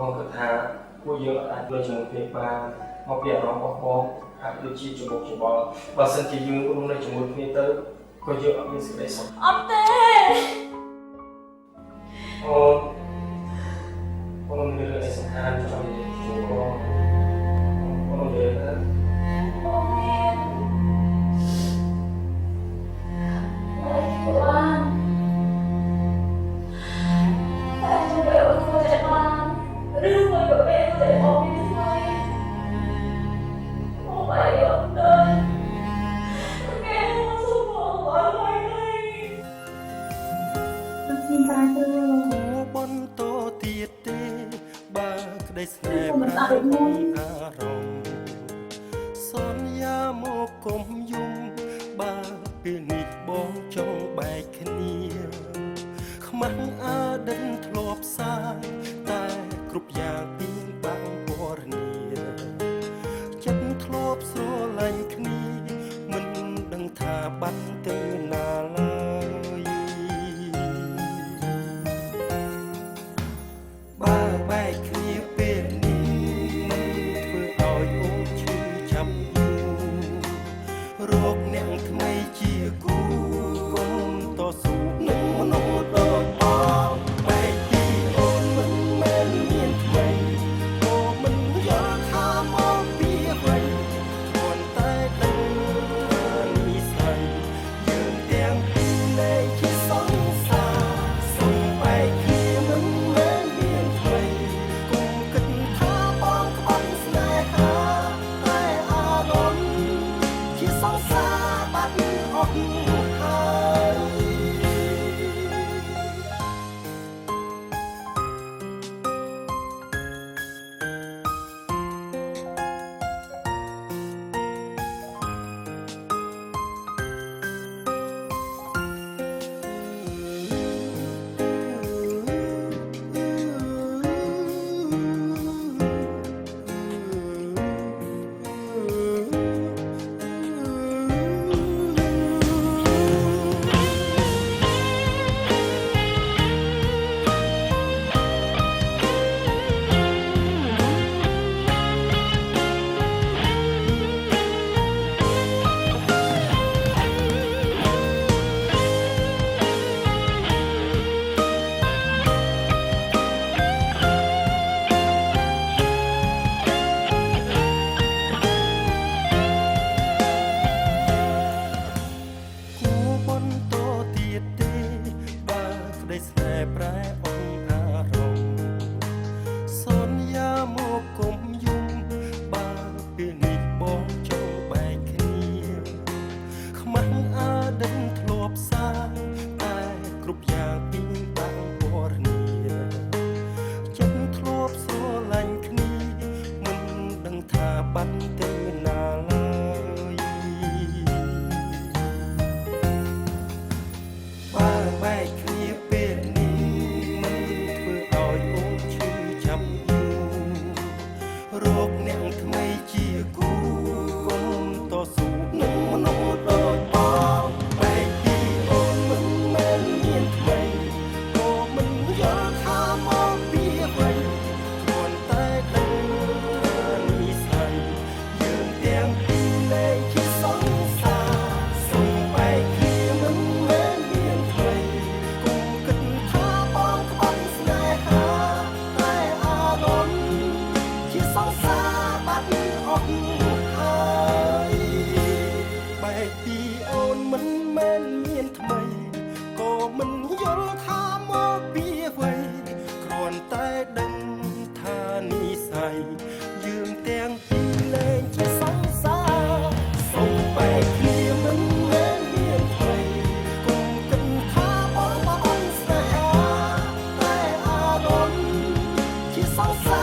បងគិតថាពួកយើងអាចលើជាមួយគ្នាបានមកពីអារម្មណ៍របស់បងហាក់ដូចជាច្បុកច្បល់បើសិនជាយើងរួមនៅជាមួយគ្នាទៅក៏យើងអត់មានសេចក្តីសុខអត់ទេបងមានរឿងអីសំខាន់ចង់និយាយជាមួយបងនិយាយណាបងមានTuhan tại sao để ơn tôi chạy mang đưa người của mẹ tôi chạy bỏ đi thế này không phải ông đây mẹ không giúp ông ở ngoài đây con xin ba tư bon to tiệt tê ba đây snap ra arong son ya mo kom yum baពេលនេះបងចង់បែកគ្នាខ្មាស់អាដិនធ្លាប់សាតែគ្រប់យ៉ាងពីបាំងពរនីចិត្តធ្លាប់ស្រឡាញ់គ្នាមិនដឹងថាបាត់ទៅណាឡើយបើបែកគ្នាពេលនេះមិនធ្វើឲ្យអូនឈឺចាប់រោគអ្នកថ្មីជាគូកុំតស៊ូនឹងមនុស្សដូចបងបែកពីអូនមិនមែនមានថ្មីក៏មិនយល់ថាមកពីអ្វីគ្រាន់តែដឹងនិស័យយើងទាំងពីរលែងជាសង្សារសុំបែកគ្នាមិនមែនមានថ្មីកុំគិតថាបងក្បត់ស្នេហាតែអារម្មណ៍ជាសង្សារបាត់អស់ហើយប្រែអងអារម្មណ៍សន្យាមកគុំយំបើពេលនេះបងចង់បែកគ្នាខ្មាស់អាដិនធ្លាប់សាតែគ្រប់យ៉ាងពីបាំងពរនីចិត្តធ្លាប់ស្រឡាញ់គ្នាមិនដឹងថាបាត់ទៅណាឡើយបើបែកគ្នាពេលរោគអ្នកថ្មីជាគូកុំតស៊ូនឹងមនុស្សដូចបងបែកពីអូនមិនមែនមានថ្មីក៏មិនយល់ថាមកពីអ្វីគ្រាន់តែដឹងនិស័យយើងទាំងពីរលែងជាសង្សារសុំបែកគ្នាមិនមែនមានថ្មីកុំគិតថាបងក្បត់ស្នេហាតែអារម្មណ៍ជាសង្សារបាត់អស់ហើយបែកពីអូនមិនមែនមានថ្មីក៏មិនយល់ថាមកពីអ្វីគ្រាន់តែដឹងថានិស័យយើងទាំងពីរលែងជាសង្សារសុំបែកគ្នាមិនមែនមានថ្មីកុំគិតថាបងស្នេហាតែអារម្មណ៍ជាសង្សារ